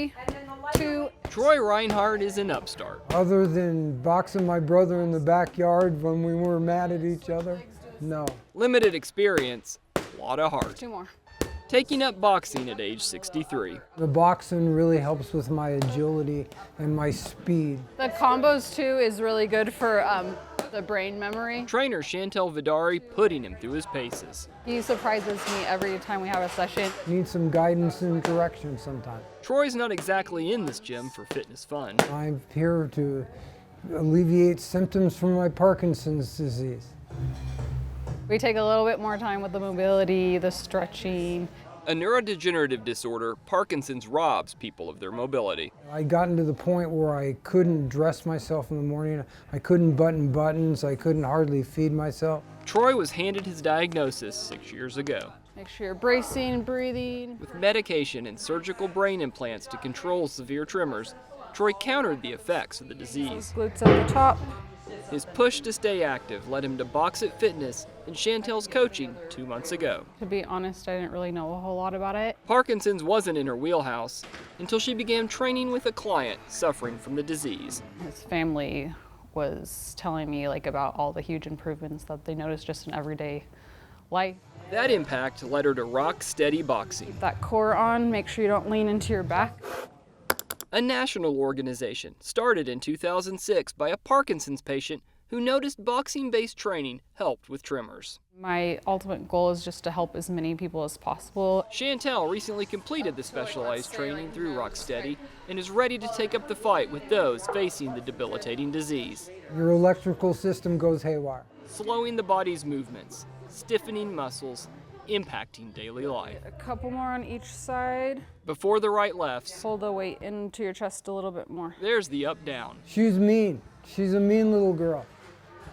3, 2. Troy Reinhardt is an upstart. Other than boxing my brother in the backyard when we were mad at each other, no. Limited experience, a lot of heart. 2 more. Taking up boxing at age 63. The boxing really helps with my agility and my speed. The combos too is really good for the brain memory. Trainer Chantel Vidari putting him through his paces. He surprises me every time we have a session. Need some guidance and direction sometimes. Troy's not exactly in this gym for fitness fun. I'm here to alleviate symptoms from my Parkinson's disease. We take a little bit more time with the mobility, the stretching. A neurodegenerative disorder, Parkinson's robs people of their mobility. I gotten to the point where I couldn't dress myself in the morning. I couldn't button buttons. I couldn't hardly feed myself. Troy was handed his diagnosis 6 years ago. Make sure you're bracing, breathing. With medication and surgical brain implants to control severe tremors, Troy countered the effects of the disease. Glutes at the top. His push to stay active led him to Box It Fitness and Chantel's coaching 2 months ago. To be honest, I didn't really know a whole lot about it. Parkinson's wasn't in her wheelhouse until she began training with a client suffering from the disease. His family was telling me about all the huge improvements that they noticed just in everyday life. That impact led her to rock steady boxing. Keep that core on, make sure you don't lean into your back. A national organization started in 2006 by a Parkinson's patient who noticed boxing-based training helped with tremors. My ultimate goal is just to help as many people as possible. Chantel recently completed the specialized training through Rocksteady and is ready to take up the fight with those facing the debilitating disease. Your electrical system goes haywire. Slowing the body's movements, stiffening muscles, impacting daily life. A couple more on each side. Before the right lefts, Pull the weight into your chest a little bit more. there's the up-down. She's mean. She's a mean little girl.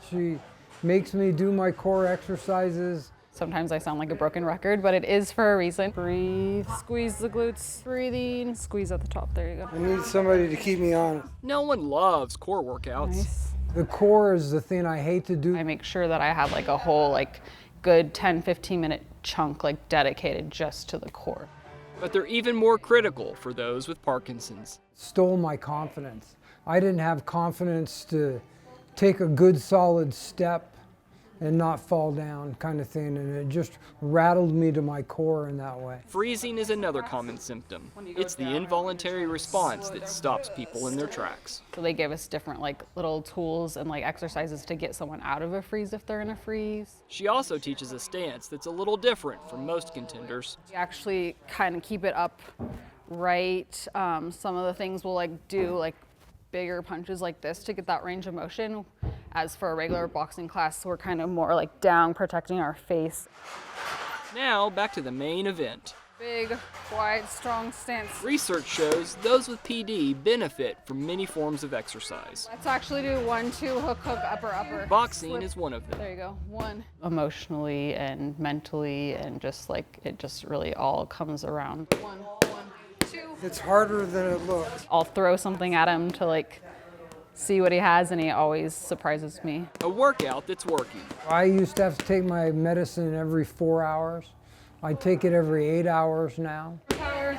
She makes me do my core exercises. Sometimes I sound like a broken record, but it is for a reason. Breathe, squeeze the glutes, breathing, squeeze at the top, there you go. I need somebody to keep me honest. No one loves core workouts. Nice. The core is the thing I hate to do. I make sure that I have a whole good 10-15 minute chunk dedicated just to the core. But they're even more critical for those with Parkinson's. Stole my confidence. I didn't have confidence to take a good solid step and not fall down kind of thing, and it just rattled me to my core in that way. Freezing is another common symptom. It's the involuntary response that stops people in their tracks. So they give us different little tools and exercises to get someone out of a freeze if they're in a freeze. She also teaches a stance that's a little different from most contenders. We actually kind of keep it up right. Some of the things we'll do bigger punches like this to get that range of motion. As for a regular boxing class, we're kind of more down, protecting our face. Now, back to the main event. Big, wide, strong stance. Research shows those with PD benefit from many forms of exercise. Let's actually do 1, 2, hook, hook, upper, upper. Boxing Slip. is one of them. There you go, 1. Emotionally and mentally and it just really all comes around. 1, 2. It's harder than it looks. I'll throw something at him to see what he has, and he always surprises me. A workout that's working. I used to have to take my medicine every 4 hours. I take it every 8 hours now. Power.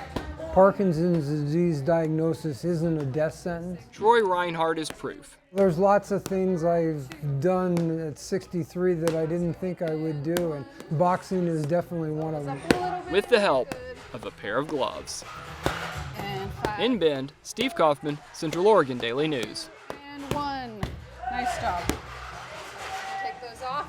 Parkinson's disease diagnosis isn't a death sentence. Troy Reinhardt is proof. There's lots of things I've done at 63 that I didn't think I would do, and boxing is definitely one of them. With the help of a pair of gloves. And 5. In Bend, Steve Kaufman, Central Oregon Daily News. And 1. Nice job. Take those off.